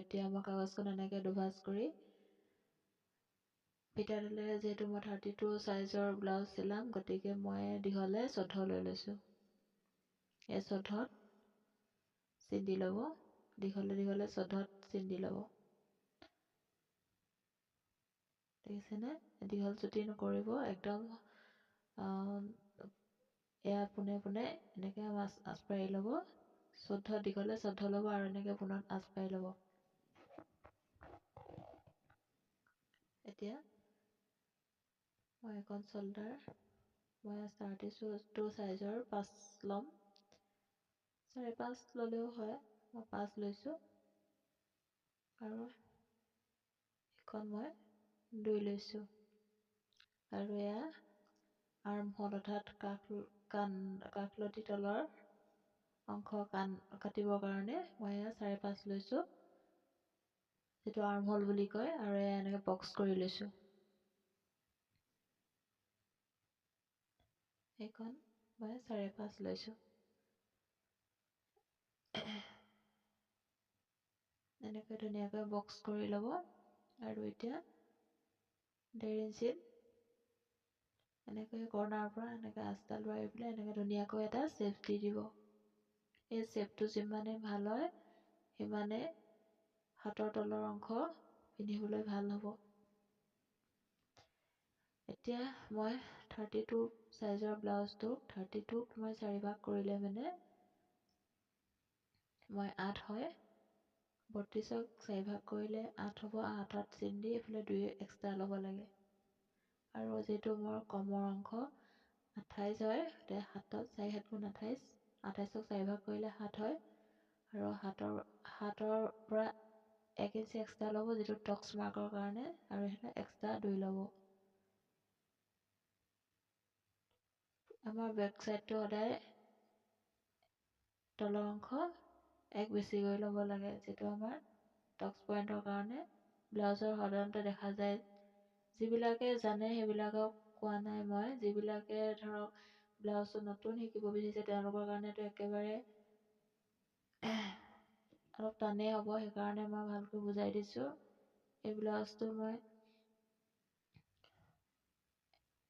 এতিয়া মই কাগজখন এনেকৈ দুভাঁজ কৰি ফিটাডালেৰে যিহেতু মই 32 চাইজৰ ব্লাউজ চিলাম, গতিকে মই দীঘলে 14 লৈ লৈছোঁ। এই 14ত চিন দি ল'ব, দীঘলে দীঘলে 14ত চিন দি ল'ব। দেখিছেনে? দীঘল চুটি নকৰিব, একদম এয়া পোনে পোনে এনেকৈ আঁচ পাৰি ল'ব। 14 দীঘলে 14 ল'ব আৰু এনেকৈ পোনত আঁচ পাৰি ল'ব। এতিয়া মই এখন চল্ডাৰ মই 32 চাইজৰ 5 ল'ম। 4.5 ল'লেও হয়, মই 5 লৈছোঁ আৰু এখন মই 2 লৈছোঁ। আৰু এয়া আৰ্মহোল অৰ্থাৎ কাষলতি তলৰ অংশ কাটিবৰ কাৰণে মই এয়া 4.5 লৈছোঁ, যিটো আৰ্মহোল বুলি কয়, আৰু এয়া এনেকৈ বক্স কৰি লৈছোঁ। এইখন মই 4.5 লৈছোঁ। এনেকৈ ধুনীয়াকৈ বক্স কৰি ল'ব। আৰু এতিয়া 1.5 ইঞ্চিত এনেকৈ কৰ্ণাৰৰ পৰা এনেকৈ আঁচডাল মাৰি পেলাই এনেকৈ ধুনীয়াকৈ এটা শ্বেপ দি দিব। এই শ্বেপটো যিমানে ভাল হয়, সিমানে হাতৰ তলৰ অংশ পিন্ধিবলৈ ভাল হ'ব। এতিয়া মই 32 চাইজৰ ব্লাউজটোক 32ক মই 4 ভাগ কৰিলে মানে মই 8 হয়। 32ক 4 ভাগ কৰিলে 8 হ'ব। 8ত চিন দি এইফালে 2 এক্সট্ৰা ল'ব লাগে। আৰু যিহেতু মোৰ কমৰ অংশ 28 হয়, গতিকে 7ত 4 7 গুণ 28, 28ক 4 ভাগ কৰিলে 7 হয়। আৰু 7ৰ পৰা 1 ইঞ্চি এক্সট্ৰা ল'ব, যিটো টক্স মাৰ্কৰ কাৰণে, আৰু সেইটো এক্সট্ৰা 2 ল'ব। আমাৰ বেক চাইডটো সদায় তলৰ অংশ 1 বেছি কৰি ল'ব লাগে, যিটো আমাৰ টক্স পইণ্টৰ কাৰণে ব্লাউজৰ সাধাৰণতে দেখা যায়। যিবিলাকে জানে সেইবিলাকক কোৱা নাই মই, যিবিলাকে ধৰক ব্লাউজটো নতুন শিকিব বিচাৰিছে তেওঁলোকৰ কাৰণেতো একেবাৰে অলপ টানেই হ'ব, সেইকাৰণে মই ভালকৈ বুজাই দিছোঁ। এই ব্লাউজটো মই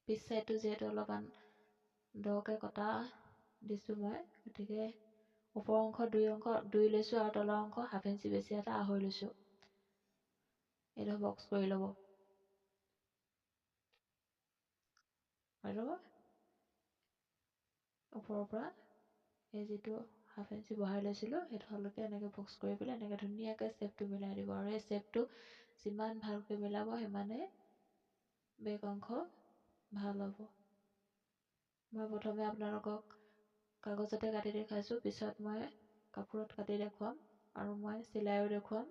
পিছ চাইডটো যিহেতু অলপমান দকৈ কটা দিছোঁ মই, গতিকে ওপৰ অংশ 2 লৈছোঁ আৰু তলৰ অংশ 1/2 ইঞ্চি বেছি এটা 2.5 লৈছোঁ। এইটো বক্স কৰি ল'ব। আৰু ওপৰৰ পৰা এই যিটো 1/2 ইঞ্চি বঢ়াই লৈছিলোঁ, সেইডোখৰলৈকে এনেকৈ বক্স কৰি পেলাই এনেকৈ ধুনীয়াকৈ শ্বেপটো মিলাই দিব। আৰু এই শ্বেপটো যিমান ভালকৈ মিলাব, সিমানেই বেক অংশ ভাল হ'ব। মই প্ৰথমে আপোনালোকক কাগজতে কাটি দেখুৱাইছোঁ, পিছত মই কাপোৰত কাটি দেখুৱাম আৰু মই চিলাইও দেখুৱাম।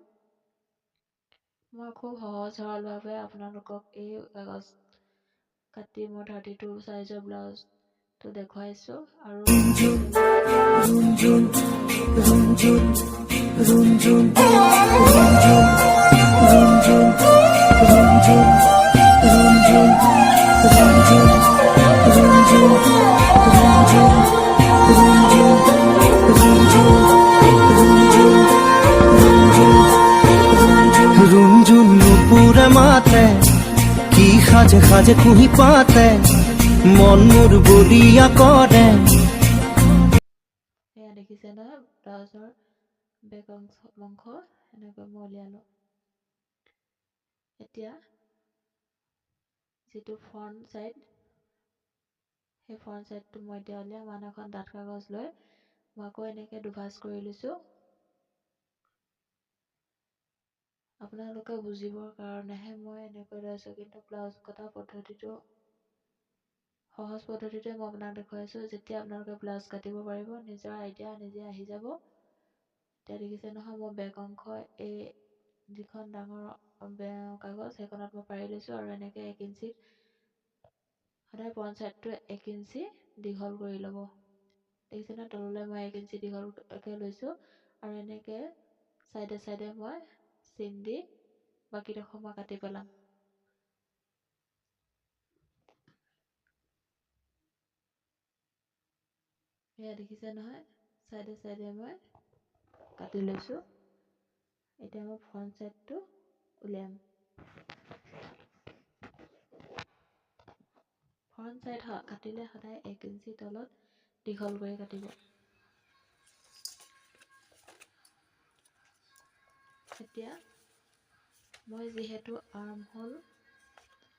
মই খুব সহজ সৰলভাৱে আপোনালোকক এই কাগজ কাটি মই 32 চাইজৰ ব্লাউজটো দেখুৱাইছোঁ। रुंझुन নুপুৰে মাতে কি সাজে সাজে কুহি পাতে মন মোৰ বলিয়া কৰে। এয়া দেখিছে নহয়, ব্লাউজৰ বেক অংশ এনেকৈ মই উলিয়ালোঁ। এতিয়া যিটো ফ্ৰণ্ট চাইড, সেই ফ্ৰণ্ট চাইডটো মই এতিয়া উলিয়াম। আন এখন ডাঠ কাগজ লৈ মই আকৌ এনেকৈ দুভাঁজ কৰি লৈছোঁ। আপোনালোকে বুজিবৰ কাৰণেহে মই এনেকৈ লৈছোঁ, কিন্তু ব্লাউজ কটা পদ্ধতিটো সহজ পদ্ধতিতে মই আপোনাক দেখুৱাইছোঁ। যেতিয়া আপোনালোকে ব্লাউজ কাটিব পাৰিব, নিজৰ আইডিয়া নিজে আহি যাব। এতিয়া দেখিছে নহয়, মই বেক অংশ এই যিখন ডাঙৰ কাগজ সেইখনত মই পাৰি লৈছোঁ, আৰু এনেকৈ 1 ইঞ্চিত সদায় ফ্ৰণ্ট চাইডটো 1 ইঞ্চি দীঘল কৰি ল'ব। দেখিছে নহয়, তললৈ মই 1 ইঞ্চি দীঘলকৈ লৈছোঁ, আৰু এনেকৈ চাইডে চাইডে মই চিন দি বাকীডোখৰ মই কাটি পেলাম। এয়া দেখিছে নহয়, চাইডে চাইডে মই কাটি লৈছোঁ। এতিয়া মই ফ্ৰণ্ট ছাইডটো উলিয়াম। ফ্ৰণ্ট ছাইড কাটিলে সদায় 1 ইঞ্চি তলত দীঘল কৰি কাটিব। এতিয়া মই যিহেতু আৰ্মহোল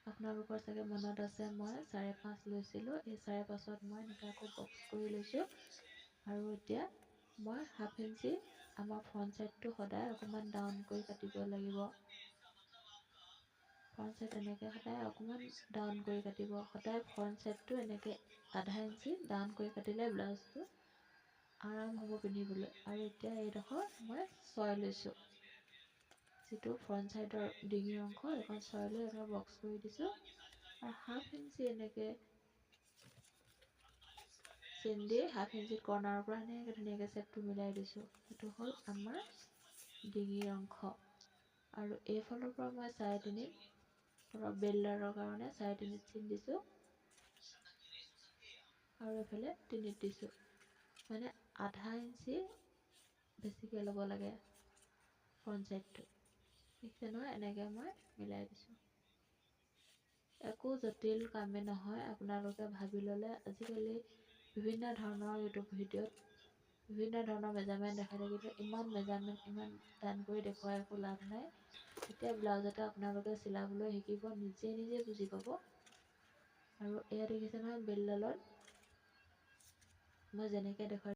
আপোনালোকৰ চাগে মনত আছে মই 5.5 লৈছিলোঁ, এই 5.5ত মই এনেকৈ আকৌ বক্স কৰি লৈছোঁ। আৰু এতিয়া মই 1/2 ইঞ্চি আমাৰ ফ্ৰণ্ট ছাইডটো সদায় অকণমান ডাউন কৰি কাটিব লাগিব। ফ্ৰণ্ট ছাইড এনেকৈ সদায় অকণমান ডাউন কৰি কাটিব। সদায় ফ্ৰণ্ট ছাইডটো এনেকৈ 1/2 ইঞ্চি ডাউন কৰি কাটিলে ব্লাউজটো আৰাম হ'ব পিন্ধিবলৈ। আৰু এতিয়া এইডোখৰ মই 6 লৈছোঁ, যিটো ফ্ৰণ্ট ছাইডৰ ডিঙিৰ অংশ এইখন 6 লৈ এনেকৈ বক্স কৰি দিছোঁ। আৰু 1/2 ইঞ্চি এনেকৈ চেন দি 1/2 ইঞ্চিত কৰ্নাৰৰ পৰা এনেকৈ ধুনীয়াকৈ চেপটো মিলাই দিছোঁ। সেইটো হ'ল আমাৰ ডিঙিৰ অংশ। আৰু এইফালৰ পৰা মই 3.5 ধৰক বেল্ডাৰৰ কাৰণে 3.5 চিন দিছোঁ। আৰু এইফালে 3 দিছোঁ, মানে 1/2 ইঞ্চি বেছিকৈ ল'ব লাগে ফ্ৰণ্ট ছাইডটো। দেখিছে নহয়, এনেকৈ মই মিলাই দিছোঁ। একো জটিল কামেই নহয়, আপোনালোকে ভাবি ল'লে। আজিকালি বিভিন্ন ধৰণৰ ইউটিউব ভিডিঅ'ত বিভিন্ন ধৰণৰ মেজাৰমেণ্ট দেখাই থাকে, কিন্তু ইমান মেজাৰমেণ্ট ইমান টান কৰি দেখুৱাই একো লাভ নাই। এতিয়া ব্লাউজ এটা আপোনালোকে চিলাবলৈ শিকিব, নিজে নিজে বুজি পাব। আৰু এয়া দেখিছে নহয়, বেল্টডালত মই যেনেকৈ দেখুৱাই